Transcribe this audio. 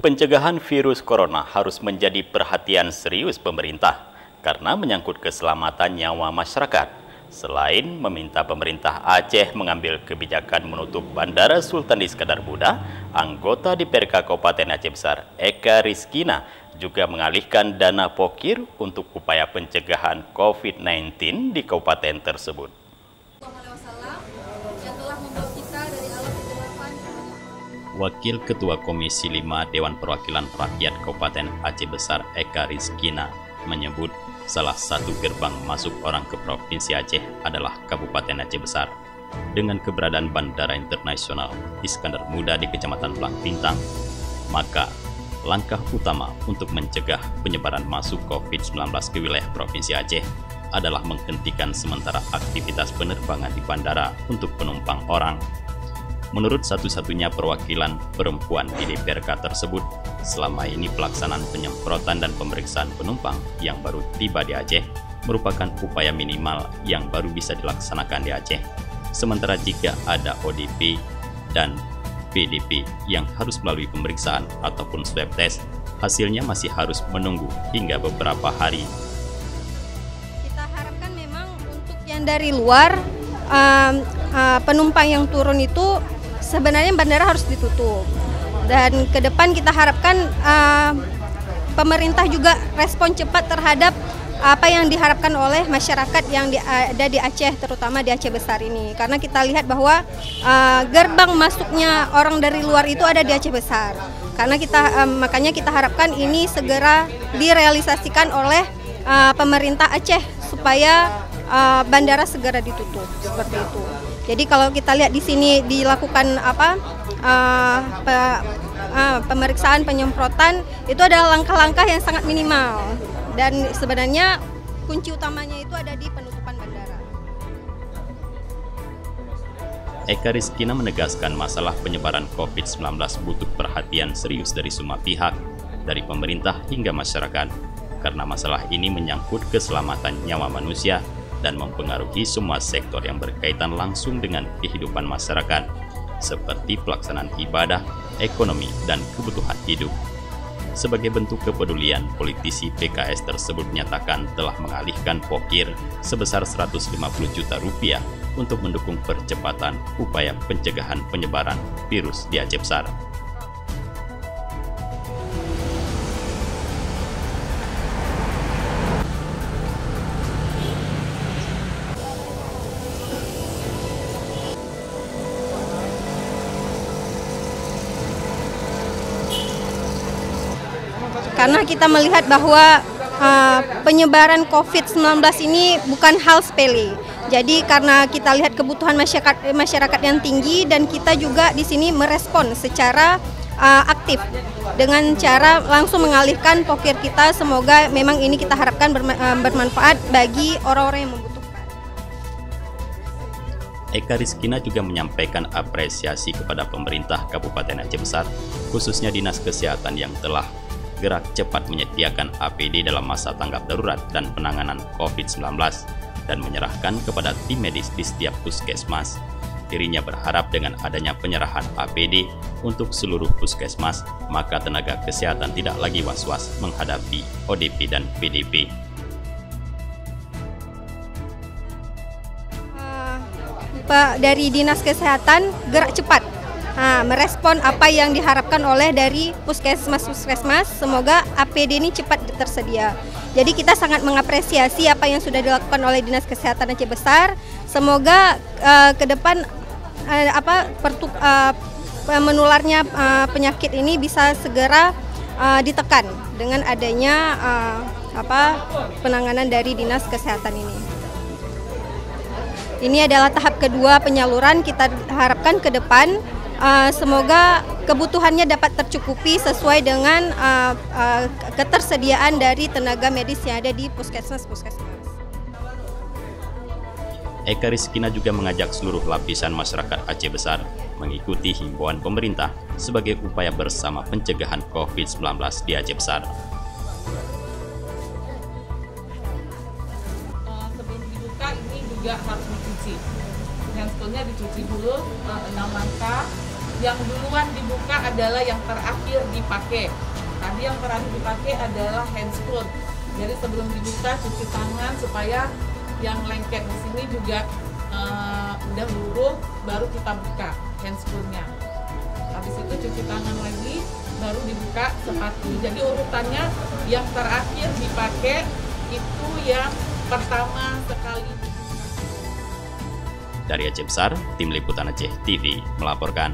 Pencegahan virus corona harus menjadi perhatian serius pemerintah karena menyangkut keselamatan nyawa masyarakat. Selain meminta pemerintah Aceh mengambil kebijakan menutup Bandara Sultan Iskandar Muda, anggota DPRK Kabupaten Aceh Besar, Eka Rizkina, juga mengalihkan dana pokir untuk upaya pencegahan COVID-19 di kabupaten tersebut. Wakil Ketua Komisi 5 Dewan Perwakilan Rakyat Kabupaten Aceh Besar Eka Rizkina menyebut salah satu gerbang masuk orang ke Provinsi Aceh adalah Kabupaten Aceh Besar. Dengan keberadaan Bandara Internasional Iskandar Muda di Kecamatan Belang Bintang, maka langkah utama untuk mencegah penyebaran masuk COVID-19 ke wilayah Provinsi Aceh adalah menghentikan sementara aktivitas penerbangan di bandara untuk penumpang orang. Menurut satu-satunya perwakilan perempuan di DPRK tersebut, selama ini pelaksanaan penyemprotan dan pemeriksaan penumpang yang baru tiba di Aceh merupakan upaya minimal yang baru bisa dilaksanakan di Aceh. Sementara jika ada ODP dan PDP yang harus melalui pemeriksaan ataupun swab test, hasilnya masih harus menunggu hingga beberapa hari. Kita harapkan memang untuk yang dari luar, penumpang yang turun itu sebenarnya bandara harus ditutup, dan ke depan kita harapkan pemerintah juga respon cepat terhadap apa yang diharapkan oleh masyarakat yang ada di Aceh, terutama di Aceh Besar ini, karena kita lihat bahwa gerbang masuknya orang dari luar itu ada di Aceh Besar, karena makanya kita harapkan ini segera direalisasikan oleh pemerintah Aceh supaya bandara segera ditutup seperti itu. Jadi kalau kita lihat di sini dilakukan pemeriksaan penyemprotan, itu adalah langkah-langkah yang sangat minimal, dan sebenarnya kunci utamanya itu ada di penutupan bandara. Eka Rizkina menegaskan masalah penyebaran COVID-19 butuh perhatian serius dari semua pihak, dari pemerintah hingga masyarakat, karena masalah ini menyangkut keselamatan nyawa manusia dan mempengaruhi semua sektor yang berkaitan langsung dengan kehidupan masyarakat, seperti pelaksanaan ibadah, ekonomi, dan kebutuhan hidup. Sebagai bentuk kepedulian, politisi PKS tersebut menyatakan telah mengalihkan pokir sebesar 150 juta rupiah untuk mendukung percepatan upaya pencegahan penyebaran virus di Aceh Besar. Karena kita melihat bahwa penyebaran COVID-19 ini bukan hal sepele. Jadi karena kita lihat kebutuhan masyarakat yang tinggi, dan kita juga di sini merespon secara aktif dengan cara langsung mengalihkan pokir kita. Semoga memang ini kita harapkan bermanfaat bagi orang-orang yang membutuhkan. Eka Rizkina juga menyampaikan apresiasi kepada pemerintah Kabupaten Aceh Besar, khususnya Dinas Kesehatan yang telah gerak cepat menyediakan APD dalam masa tanggap darurat dan penanganan COVID-19 dan menyerahkan kepada tim medis di setiap puskesmas. Dirinya berharap dengan adanya penyerahan APD untuk seluruh puskesmas, maka tenaga kesehatan tidak lagi was-was menghadapi ODP dan PDP. Dari Dinas Kesehatan gerak cepat merespon apa yang diharapkan oleh dari puskesmas. Semoga APD ini cepat tersedia. Jadi kita sangat mengapresiasi apa yang sudah dilakukan oleh Dinas Kesehatan Aceh Besar. Semoga ke depan menularnya penyakit ini bisa segera ditekan dengan adanya penanganan dari Dinas Kesehatan ini. Ini adalah tahap kedua penyaluran. Kita harapkan ke depan semoga kebutuhannya dapat tercukupi sesuai dengan ketersediaan dari tenaga medis yang ada di puskesmas-puskesmas. Eka Rizkina juga mengajak seluruh lapisan masyarakat Aceh Besar mengikuti himbauan pemerintah sebagai upaya bersama pencegahan COVID-19 di Aceh Besar. Sebelum dibuka ini juga harus dicuci. Yang sebetulnya dicuci dulu 6 langkah Yang duluan dibuka adalah yang terakhir dipakai. Tadi yang terakhir dipakai adalah handscoon. Jadi sebelum dibuka cuci tangan supaya yang lengket di sini juga udah luruh, baru kita buka handscoonnya. Habis itu cuci tangan lagi, baru dibuka sepatu. Jadi urutannya yang terakhir dipakai itu yang pertama sekali dibuka. Dari Aceh Besar, Tim Liputan Aceh TV melaporkan.